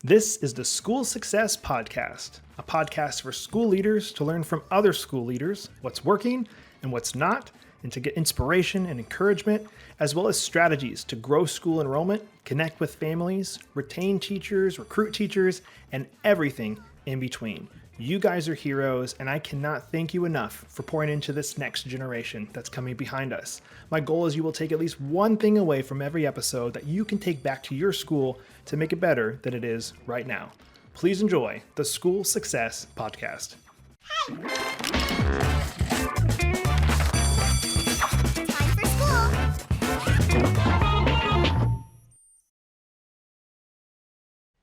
This is the School Success Podcast, a podcast for school leaders to learn from other school leaders what's working and what's not, and to get inspiration and encouragement, as well as strategies to grow school enrollment, connect with families, retain teachers, recruit teachers, and everything in between. You guys are heroes, and I cannot thank you enough for pouring into this next generation that's coming behind us. My goal is you will take at least one thing away from every episode that you can take back to your school to make it better than it is right now. Please enjoy the School Success Podcast. Hey! Time for school!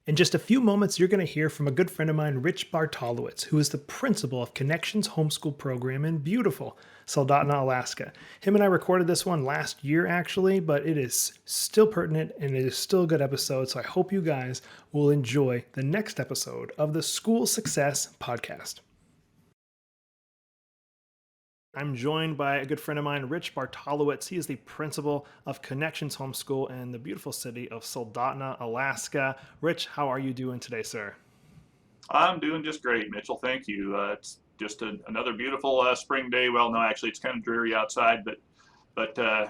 In just a few moments, you're going to hear from a good friend of mine, Rich Bartolowits, who is the principal of Connections Homeschool program in beautiful Soldotna, Alaska. Him and I recorded this one last year, actually, but it is still pertinent and it is still a good episode, so I hope you guys will enjoy the next episode of the School Success Podcast. I'm joined by a good friend of mine, Rich Bartolowits. He is the principal of Connections Homeschool in the beautiful city of Soldotna, Alaska. Rich, how are you doing today, sir? I'm doing just great, Mitchell. Thank you. It's just another beautiful spring day. Well, no, actually, it's kind of dreary outside, but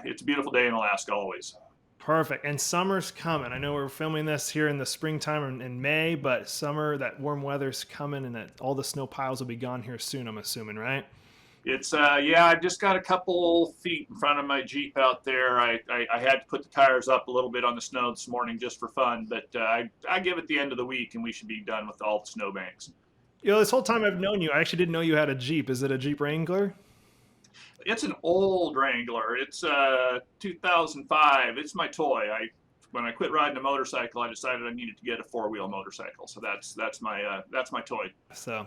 it's a beautiful day in Alaska always. Perfect. And summer's coming. I know we're filming this here in the springtime in May, but summer, that warm weather's coming, and that all the snow piles will be gone here soon, I'm assuming, right? It's, I've just got a couple feet in front of my Jeep out there. I had to put the tires up a little bit on the snow this morning just for fun, but I give it the end of the week and we should be done with all the snowbanks. You know, this whole time I've known you, I actually didn't know you had a Jeep. Is it a Jeep Wrangler? It's an old Wrangler. It's 2005. It's my toy. When I quit riding a motorcycle, I decided I needed to get a four-wheel motorcycle. So that's my toy. So...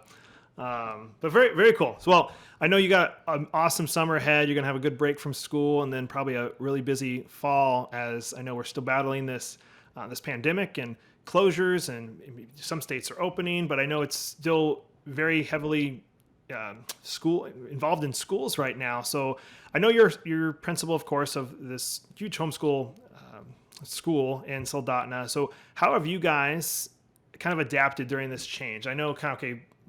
but very, very cool. So, well, I know you got an awesome summer ahead. You're going to have a good break from school and then probably a really busy fall, as I know we're still battling this pandemic and closures, and some states are opening, but I know it's still very heavily involved in schools right now. So I know you're principal, of course, of this huge homeschool school in Soldotna. So how have you guys kind of adapted during this change? I know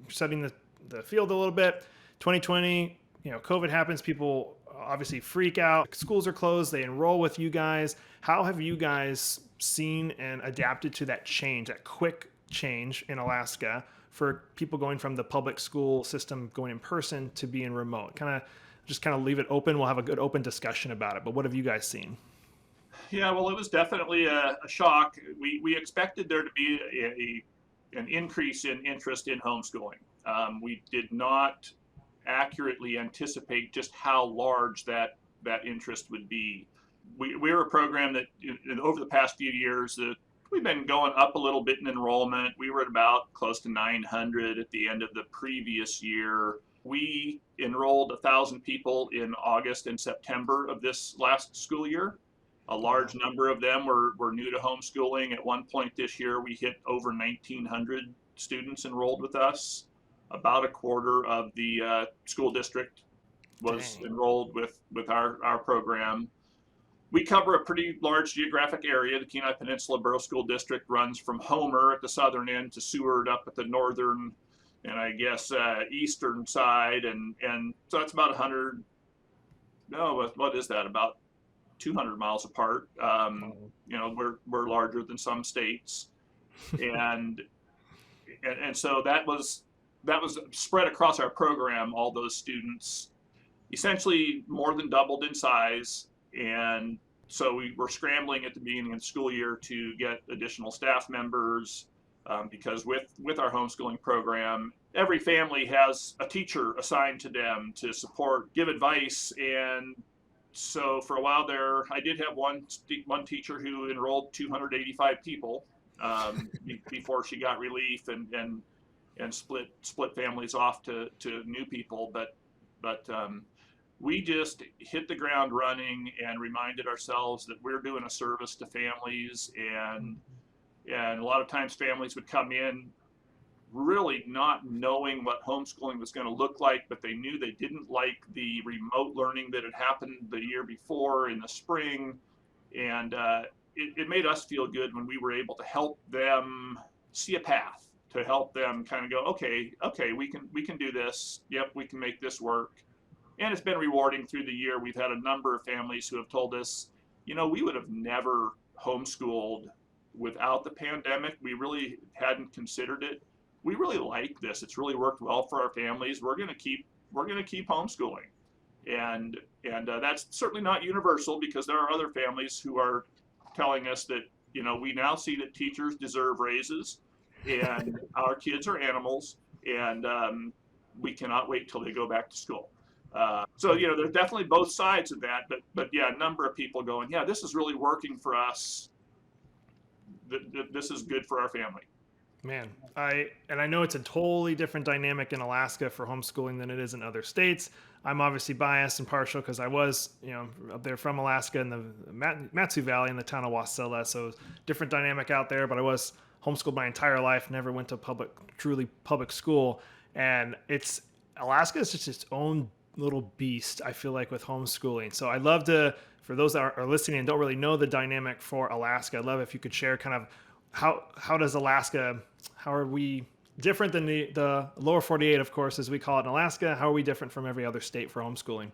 setting the field a little bit. 2020, COVID happens. People obviously freak out. Schools are closed. They enroll with you guys. How have you guys seen and adapted to that change, that quick change in Alaska for people going from the public school system going in person to being remote? Kind of leave it open. We'll have a good open discussion about it. But what have you guys seen? Yeah, well, it was definitely a shock. We expected there to be an increase in interest in homeschooling. We did not accurately anticipate just how large that interest would be. We're a program that over the past few years that we've been going up a little bit in enrollment. We were at about close to 900 at the end of the previous year. We enrolled 1,000 people in August and September of this last school year. A large number of them were new to homeschooling. At one point this year, we hit over 1,900 students enrolled with us. About a quarter of the school district was enrolled with our program. We cover a pretty large geographic area. The Kenai Peninsula Borough School District runs from Homer at the southern end to Seward up at the northern and I guess eastern side. And so that's about 100, no, what is that, about 200 miles apart. We're larger than some states, and so that was spread across our program. All those students essentially more than doubled in size, and so we were scrambling at the beginning of the school year to get additional staff members because with our homeschooling program, every family has a teacher assigned to them to support, give advice, and so for a while there, I did have one teacher who enrolled 285 people before she got relief and split families off to new people. But we just hit the ground running and reminded ourselves that we're doing a service to families, and a lot of times families would come in really not knowing what homeschooling was going to look like, but they knew they didn't like the remote learning that had happened the year before in the spring. And it made us feel good when we were able to help them see a path to help them kind of go, okay, we can do this. Yep, we can make this work. And it's been rewarding through the year. We've had a number of families who have told us, we would have never homeschooled without the pandemic. We really hadn't considered it. We really like this. It's really worked well for our families. We're going to keep homeschooling. And that's certainly not universal, because there are other families who are telling us that, we now see that teachers deserve raises and our kids are animals, and we cannot wait till they go back to school. So there's definitely both sides of that, but yeah, a number of people going, yeah, this is really working for us. This is good for our family. Man, I know it's a totally different dynamic in Alaska for homeschooling than it is in other states. I'm obviously biased and partial because I was, up there from Alaska in the Matsu Valley in the town of Wasilla, so different dynamic out there. But I was homeschooled my entire life, never went to truly public school, and Alaska is just its own little beast, I feel like, with homeschooling. So I'd love to, for those that are listening and don't really know the dynamic for Alaska, I'd love if you could share kind of how does Alaska, how are we different than the lower 48, of course, as we call it in Alaska? How are we different from every other state for homeschooling?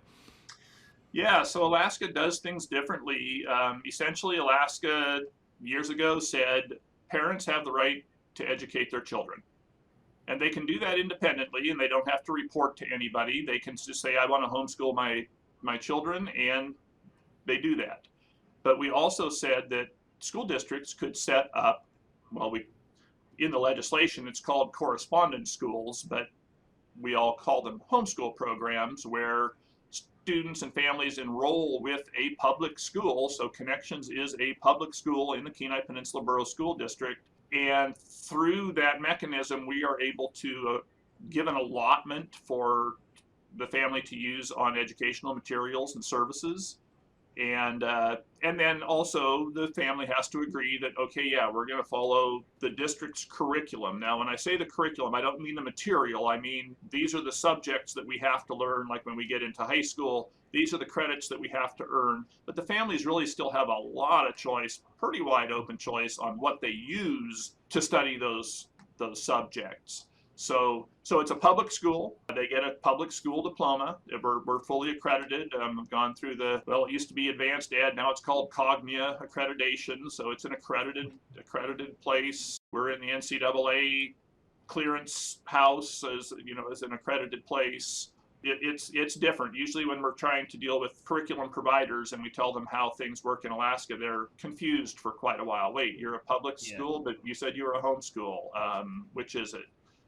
Yeah, so Alaska does things differently. Essentially, Alaska years ago said parents have the right to educate their children. And they can do that independently, and they don't have to report to anybody. They can just say, I want to homeschool my children, and they do that. But we also said that school districts could set up, in the legislation, it's called correspondence schools, but we all call them homeschool programs, where students and families enroll with a public school. So Connections is a public school in the Kenai Peninsula Borough School District. And through that mechanism, we are able to give an allotment for the family to use on educational materials and services. And then also the family has to agree that, okay, yeah, we're going to follow the district's curriculum. Now, when I say the curriculum, I don't mean the material. I mean, these are the subjects that we have to learn, like when we get into high school. These are the credits that we have to earn. But the families really still have a lot of choice, pretty wide open choice, on what they use to study those subjects. So it's a public school. They get a public school diploma. We're fully accredited. I've gone through it used to be Advanced Ed. Now it's called Cognia accreditation. So it's an accredited place. We're in the NCAA clearance house as an accredited place. It's different. Usually when we're trying to deal with curriculum providers and we tell them how things work in Alaska, they're confused for quite a while. Wait, you're a public school, but you said you were a homeschool. Which is it?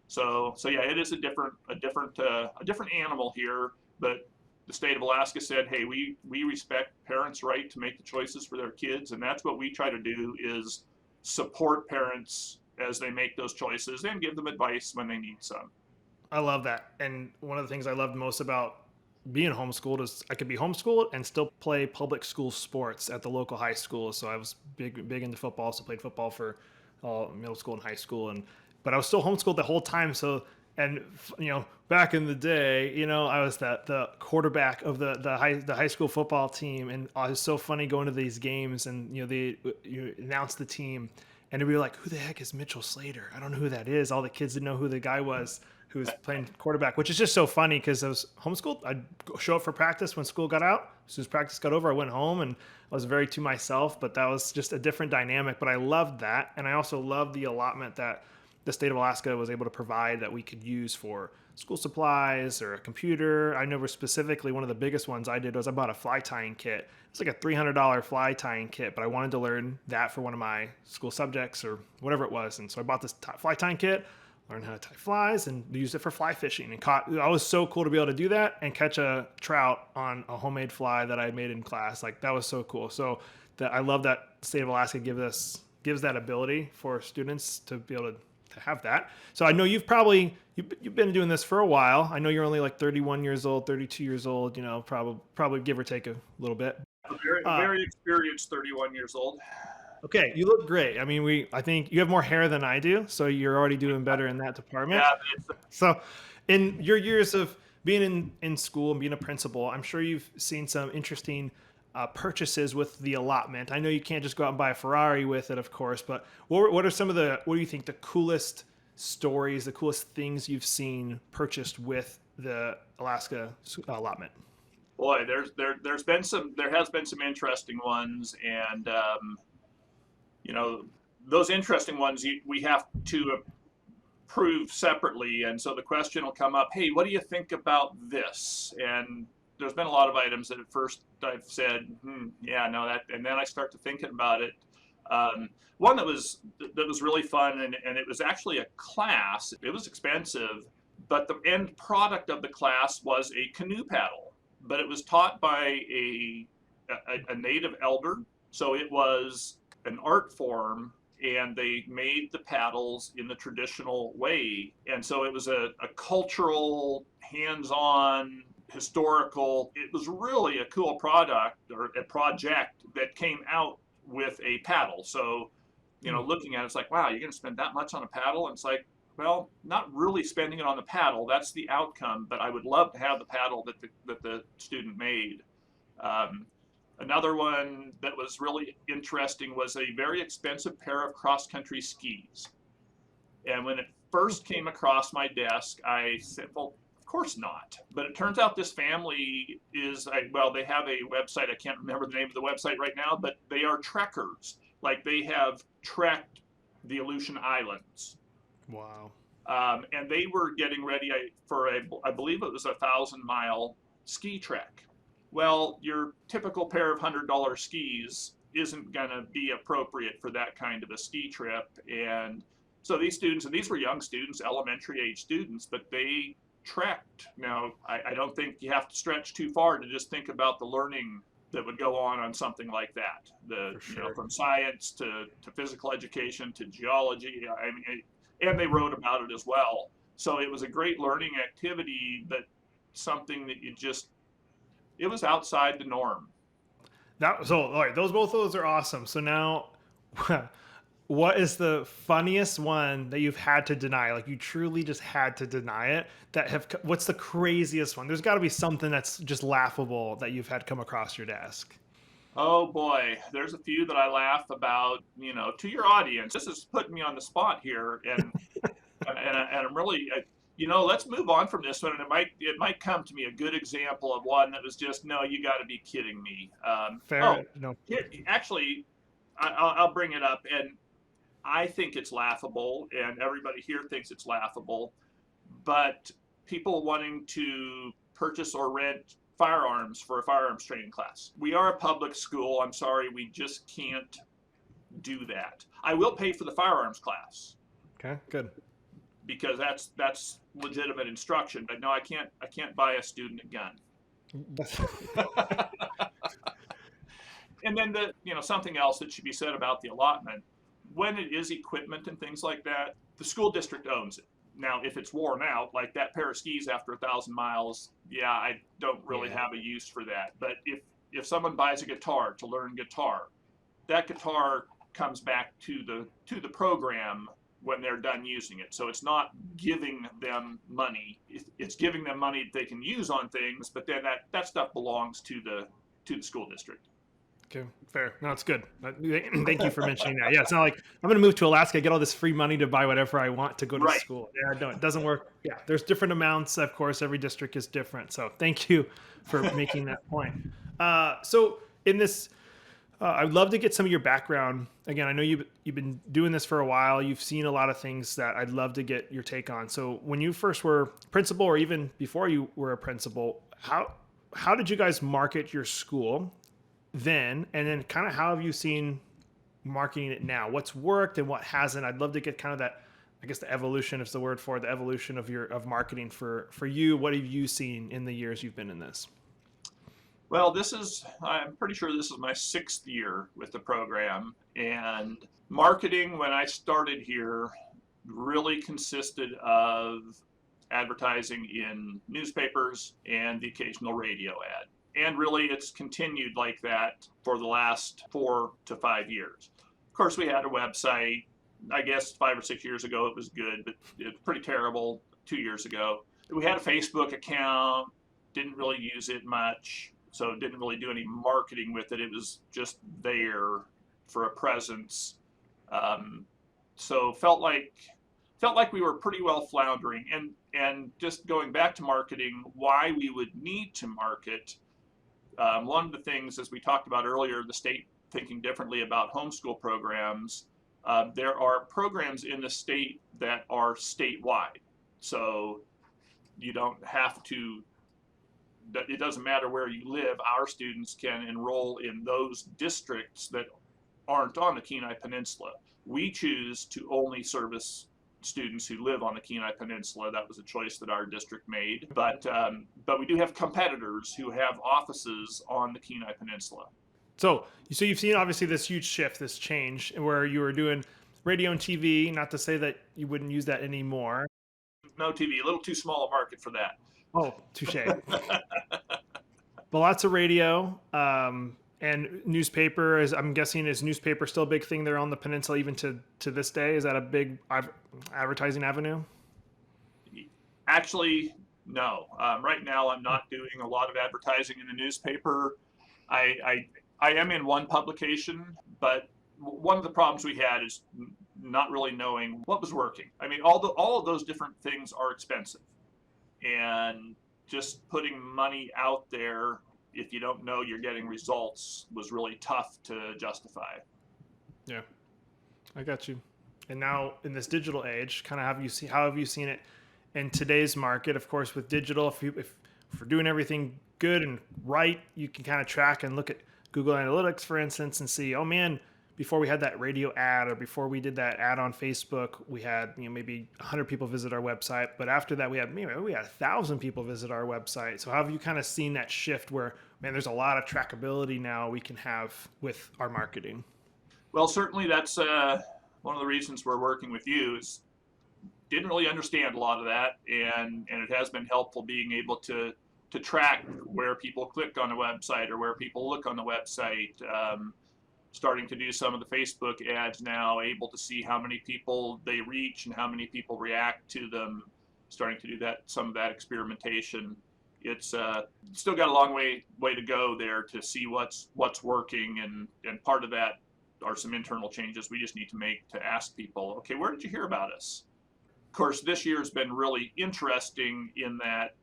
So yeah, it is a different animal here. But the state of Alaska said, hey, we respect parents' right to make the choices for their kids, and that's what we try to do, is support parents as they make those choices and give them advice when they need some. I love that. And one of the things I loved most about being homeschooled is I could be homeschooled and still play public school sports at the local high school. So I was big into football, so played football for middle school and high school, but I was still homeschooled the whole time. So, and back in the day, I was the quarterback of the high school football team, and it was so funny going to these games, and they announce the team, and it'd be like, who the heck is Mitchell Slater? I don't know who that is. All the kids didn't know who the guy was who was playing quarterback, which is just so funny because I was homeschooled. I'd show up for practice when school got out. As soon as practice got over, I went home, and I was very to myself, but that was just a different dynamic. But I loved that. And I also loved the allotment that the state of Alaska was able to provide that we could use for school supplies or a computer. I remember specifically one of the biggest ones I did was I bought a fly tying kit. It's like a $300 fly tying kit, but I wanted to learn that for one of my school subjects or whatever it was. And so I bought this fly tying kit, learned how to tie flies, and used it for fly fishing. And I was so cool to be able to do that and catch a trout on a homemade fly that I made in class. Like, that was so cool. So I love that the state of Alaska gives that ability for students to be able to have that. So I know you've been doing this for a while. I know you're only like 31 years old, 32 years old, probably give or take a little bit. Very experienced 31 years old. Okay, you look great. I mean, I think you have more hair than I do, so you're already doing better in that department. Yeah. So in your years of being in school and being a principal, I'm sure you've seen some interesting purchases with the allotment? I know you can't just go out and buy a Ferrari with it, of course, but what are some of what do you think the coolest stories, the coolest things you've seen purchased with the Alaska allotment? Boy, there has been some interesting ones, and those interesting ones we have to prove separately, and so the question will come up, hey, what do you think about this? And there's been a lot of items that at first I've said, yeah, no, that, and then I start to thinking about it. One that was really fun, and it was actually a class. It was expensive, but the end product of the class was a canoe paddle, but it was taught by a native elder, so it was an art form, and they made the paddles in the traditional way. And so it was a cultural, hands-on, historical, it was really a cool product or a project that came out with a paddle. So, looking at it, it's like, wow, you're going to spend that much on a paddle? And it's like, well, not really spending it on the paddle. That's the outcome, but I would love to have the paddle that the student made. Another one that was really interesting was a very expensive pair of cross-country skis. And when it first came across my desk, I said, well, of course not. But it turns out this family they have a website. I can't remember the name of the website right now, but they are trekkers. Like, they have trekked the Aleutian Islands. Wow. And they were getting ready for I believe it was a 1,000-mile ski trek. Well, your typical pair of $100 skis isn't going to be appropriate for that kind of a ski trip. And so these students, and these were young students, elementary age students, but they trekked. Now, I don't think you have to stretch too far to just think about the learning that would go on something like that. From science to physical education to geology. I mean, and they wrote about it as well. So it was a great learning activity, but something that it was outside the norm. All right, both of those are awesome. So now, what is the funniest one that you've had to deny? Like, you truly just had to deny it. What's the craziest one? There's got to be something that's just laughable that you've had come across your desk. Oh boy, there's a few that I laugh about. To your audience, this is putting me on the spot here, and I'm really. Let's move on from this one, and it might come to me a good example of one that was just, no, you got to be kidding me. Fair. No. Actually, I'll bring it up, and I think it's laughable, and everybody here thinks it's laughable, but people wanting to purchase or rent firearms for a firearms training class. We are a public school. I'm sorry, we just can't do that. I will pay for the firearms class. Okay, good. Because that's legitimate instruction, but no, I can't buy a student a gun. And then something else that should be said about the allotment, when it is equipment and things like that, the school district owns it. Now, if it's worn out, like that pair of skis after 1,000 miles, yeah, I don't really have a use for that. But if someone buys a guitar to learn guitar, that guitar comes back to the program when they're done using it. So it's not giving them money. It's giving them money they can use on things, but then that stuff belongs to the school district. Okay, fair. No, it's good. Thank you for mentioning that. Yeah, it's not like I'm going to move to Alaska, get all this free money to buy whatever I want to go to school. Yeah, no, it doesn't work. Yeah, there's different amounts. Of course, every district is different. So thank you for making that point. So in this, I'd love to get some of your background. Again, I know you've been doing this for a while. You've seen a lot of things that I'd love to get your take on. So when you first were principal, or even before you were a principal, how did you guys market your school then? And then kind of how have you seen marketing it now? What's worked and what hasn't? I'd love to get kind of that, I guess the evolution is the word for it, the evolution of marketing for you. What have you seen in the years you've been in this? Well, I'm pretty sure this is my 6th year with the program, and marketing when I started here really consisted of advertising in newspapers and the occasional radio ad. And really it's continued like that for the last 4 to 5 years. Of course, we had a website. I guess 5 or 6 years ago it was good, but it was pretty terrible 2 years ago. We had a Facebook account, didn't really use it much. So didn't really do any marketing with it. It was just there for a presence. So felt like we were pretty well floundering. And just going back to marketing, why we would need to market. One of the things, as we talked about earlier, the state thinking differently about homeschool programs. There are programs in the state that are statewide. So you don't have to, it doesn't matter where you live, our students can enroll in those districts that aren't on the Kenai Peninsula. We choose to only service students who live on the Kenai Peninsula. That was a choice that our district made. But we do have competitors who have offices on the Kenai Peninsula. So you've seen obviously this huge shift, this change, where you were doing radio and TV. Not to say that you wouldn't use that anymore. No TV, a little too small a market for that. Oh, touche. But lots of radio and newspaper. I'm guessing, is newspaper still a big thing there on the peninsula even to this day? Is that a big advertising avenue? Actually, no. Right now, I'm not doing a lot of advertising in the newspaper. I am in one publication, but one of the problems we had is not really knowing what was working. I mean, all of those different things are expensive, and just putting money out there, if you don't know you're getting results, was really tough to justify. Yeah, I got you. And now in this digital age, kind of how have you seen it in today's market? Of course, with digital, if we're doing everything good and right, you can kind of track and look at Google Analytics, for instance, and see, oh man, before we had that radio ad or before we did that ad on Facebook, we had maybe 100 people visit our website. But after that, we had 1,000 people visit our website. So how have you kind of seen that shift where, man, there's a lot of trackability now we can have with our marketing? Well, certainly that's one of the reasons we're working with you. Is didn't really understand a lot of that, and it has been helpful being able to track where people click on a website or where people look on the website. Starting to do some of the Facebook ads now, able to see how many people they reach and how many people react to them. Starting to do some of that experimentation. It's still got a long way to go there to see what's working, and part of that are some internal changes we just need to make to ask people, okay, where did you hear about us? Of course, this year has been really interesting in that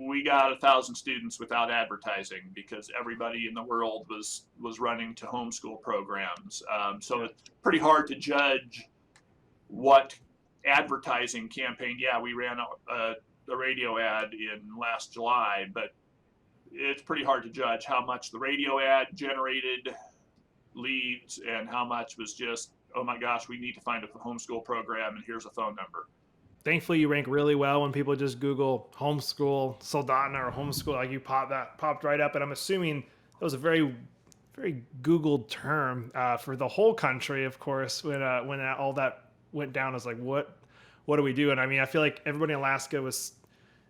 we got 1,000 students without advertising because everybody in the world was running to homeschool programs. So it's pretty hard to judge what advertising campaign. Yeah, we ran a radio ad in last July, but it's pretty hard to judge how much the radio ad generated leads and how much was just, oh my gosh, we need to find a homeschool program and here's a phone number. Thankfully, you rank really well when people just Google homeschool Soldotna or homeschool, like you popped right up. And I'm assuming that was a very, very Googled term for the whole country, of course, when all that went down. I was like, what do we do? And I mean, I feel like everybody in Alaska was,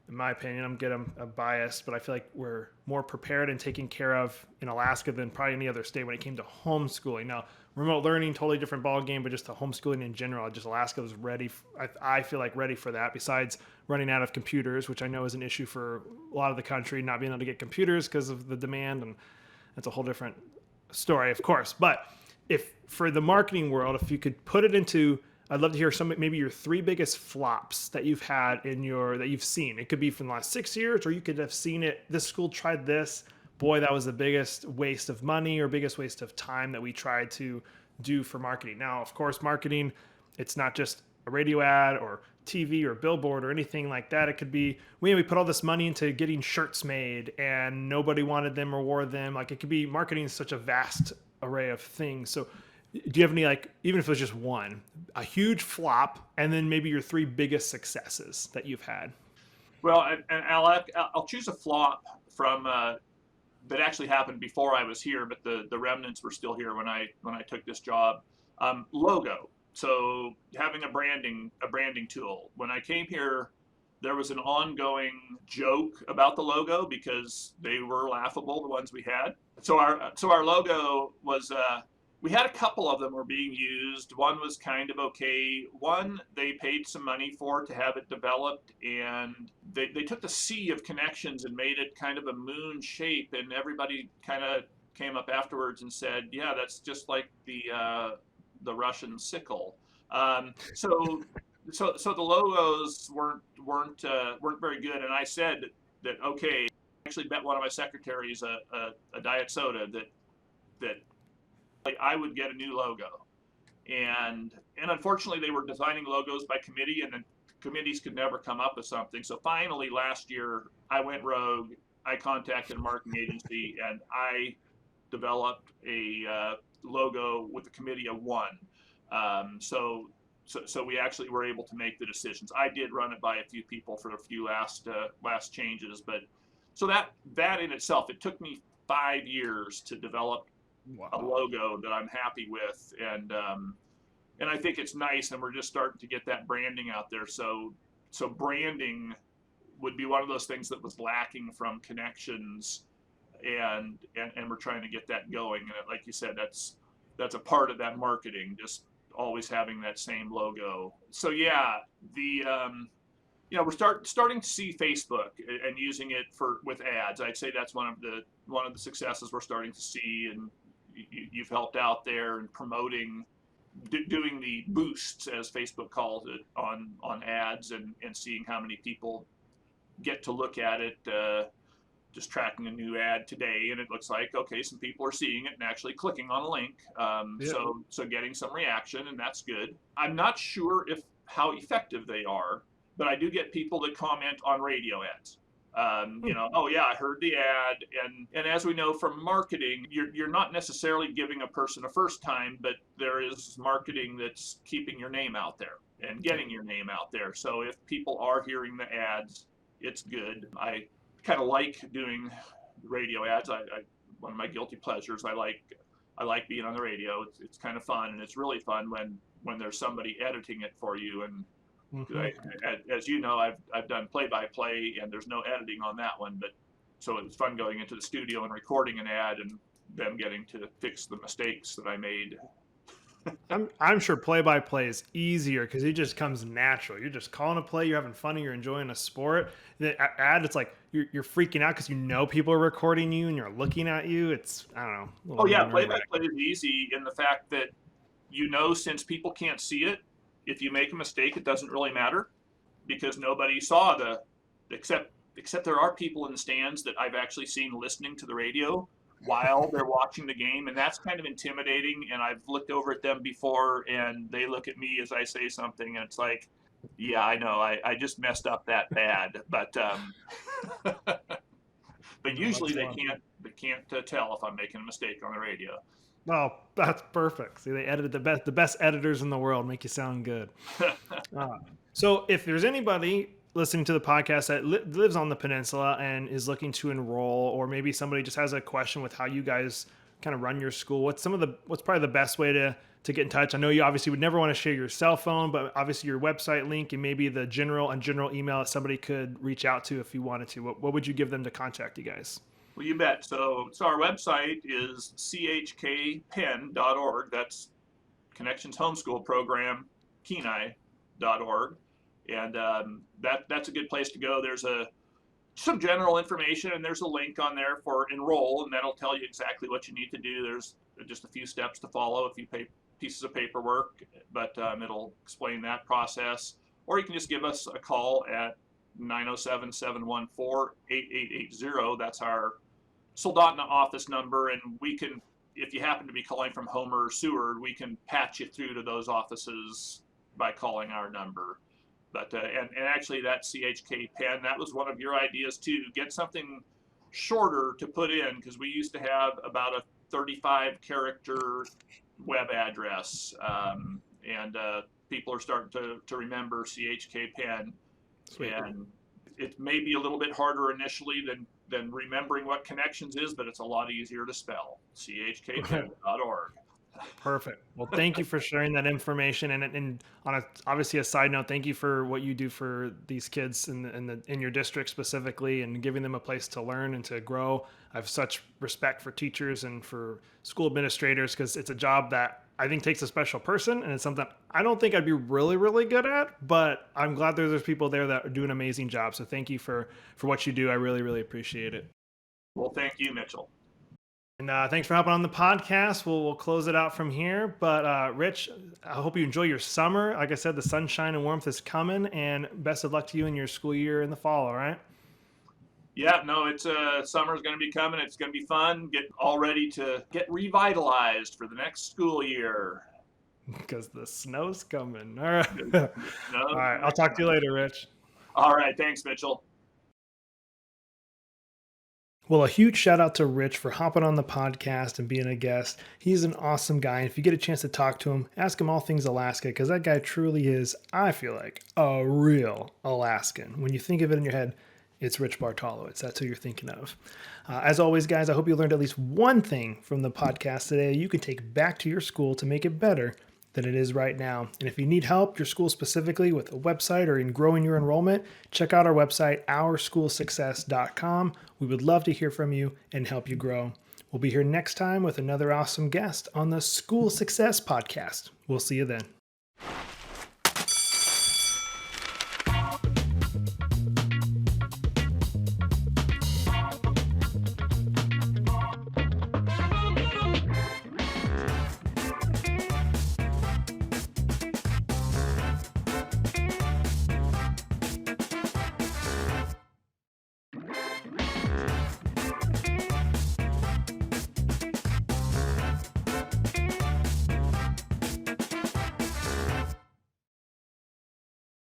in my opinion, I'm biased, but I feel like we're more prepared and taken care of in Alaska than probably any other state when it came to homeschooling. Now, remote learning, totally different ball game, but just the homeschooling in general, just Alaska was ready. I feel like ready for that. Besides running out of computers, which I know is an issue for a lot of the country, not being able to get computers because of the demand, and that's a whole different story, of course. But if for the marketing world, if you could put it into, I'd love to hear maybe your 3 biggest flops that you've had that you've seen. It could be from the last 6 years, or you could have seen it. This school tried this. Boy, that was the biggest waste of money or biggest waste of time that we tried to do for marketing. Now, of course, marketing, it's not just a radio ad or TV or billboard or anything like that. It could be, we put all this money into getting shirts made and nobody wanted them or wore them. Like, it could be, marketing is such a vast array of things. So do you have any, like, even if it was just one, a huge flop, and then maybe your 3 biggest successes that you've had? Well, and I'll choose a flop from that actually happened before I was here, but the remnants were still here when I took this job. Logo. So having a branding tool. When I came here, there was an ongoing joke about the logo because they were laughable, the ones we had. So our logo was we had a couple of them were being used. One was kind of okay. One, they paid some money for to have it developed, and they took the C of connections and made it kind of a moon shape, and everybody kind of came up afterwards and said, yeah, that's just like the Russian sickle. So the logos weren't very good, and I said that okay. I actually bet one of my secretaries a diet soda that I would get a new logo, and unfortunately they were designing logos by committee, and the committees could never come up with something. So finally last year I went rogue. I contacted a marketing agency and I developed a logo with a committee of one. So we actually were able to make the decisions. I did run it by a few people for a few last changes, but so that in itself, it took me 5 years to develop a logo that I'm happy with, and I think it's nice, and we're just starting to get that branding out there. So branding would be one of those things that was lacking from Connections, and we're trying to get that going. And like you said, that's a part of that marketing, just always having that same logo. So yeah, we're starting to see Facebook and using it with ads. I'd say that's one of the successes we're starting to see, and you've helped out there in promoting, doing the boosts, as Facebook calls it, on ads, and seeing how many people get to look at it. Just tracking a new ad today, and it looks like, okay, some people are seeing it and actually clicking on a link. So getting some reaction, and that's good. I'm not sure how effective they are, but I do get people that comment on radio ads. Oh yeah, I heard the ad, and as we know from marketing, you're not necessarily giving a person a first time, but there is marketing that's keeping your name out there and getting your name out there. So if people are hearing the ads, it's good. I kind of like doing radio ads. One of my guilty pleasures. I like being on the radio. It's kind of fun, and it's really fun when there's somebody editing it for you. And as you know, I've done play-by-play, and there's no editing on that one. But so it's fun going into the studio and recording an ad, and them getting to fix the mistakes that I made. I'm sure play-by-play is easier because it just comes natural. You're just calling a play, you're having fun, and you're enjoying a sport. The ad, it's like you're freaking out because you know people are recording you and you're looking at you. It's, I don't know. Oh yeah, play-by-play is easy in the fact that since people can't see it, if you make a mistake, it doesn't really matter because nobody saw except there are people in the stands that I've actually seen listening to the radio while they're watching the game, and that's kind of intimidating. And I've looked over at them before, and they look at me as I say something, and it's like, yeah, I know, I just messed up that bad, but usually they can't tell if I'm making a mistake on the radio. Oh, that's perfect. See, they edited the best editors in the world, make you sound good. So if there's anybody listening to the podcast that lives on the peninsula and is looking to enroll, or maybe somebody just has a question with how you guys kind of run your school, what's probably the best way to get in touch? I know you obviously would never want to share your cell phone, but obviously your website link and maybe the general email that somebody could reach out to if you wanted to. What would you give them to contact you guys? Well, you bet. So our website is chkpen.org. That's Connections Homeschool Program, Kenai.org. And that's a good place to go. There's some general information, and there's a link on there for enroll, and that'll tell you exactly what you need to do. There's just a few steps to follow, a few pieces of paperwork, but it'll explain that process. Or you can just give us a call at 907-714-8880. That's our Soldotna office number, and we can, if you happen to be calling from Homer or Seward, we can patch you through to those offices by calling our number. But and actually that CHK pen, that was one of your ideas too. Get something shorter to put in, because we used to have about a 35 character web address, and people are starting to remember CHK pen. Sweet. And it may be a little bit harder initially than remembering what Connections is, but it's a lot easier to spell. chkpen.org. Perfect. Well, thank you for sharing that information. And on obviously a side note, thank you for what you do for these kids in your district specifically, and giving them a place to learn and to grow. I have such respect for teachers and for school administrators, because it's a job that I think takes a special person, and it's something I don't think I'd be really, really good at. But I'm glad there's people there that do an amazing job. So thank you for what you do. I really, really appreciate it. Well, thank you, Mitchell. And thanks for hopping on the podcast. We'll close it out from here. But Rich, I hope you enjoy your summer. Like I said, the sunshine and warmth is coming, and best of luck to you in your school year in the fall. All right. Yeah, no, it's summer's going to be coming. It's going to be fun. Get all ready to get revitalized for the next school year. Because the snow's coming. All right. No, All right. I'll talk to you later, Rich. All right. Thanks, Mitchell. Well, a huge shout out to Rich for hopping on the podcast and being a guest. He's an awesome guy. And if you get a chance to talk to him, ask him all things Alaska, because that guy truly is, I feel like, a real Alaskan. When you think of it in your head, it's Rich Bartolowits. That's who you're thinking of. As always, guys, I hope you learned at least one thing from the podcast today you can take back to your school to make it better than it is right now. And if you need help, your school specifically, with a website or in growing your enrollment, check out our website, ourschoolsuccess.com. We would love to hear from you and help you grow. We'll be here next time with another awesome guest on the School Success Podcast. We'll see you then.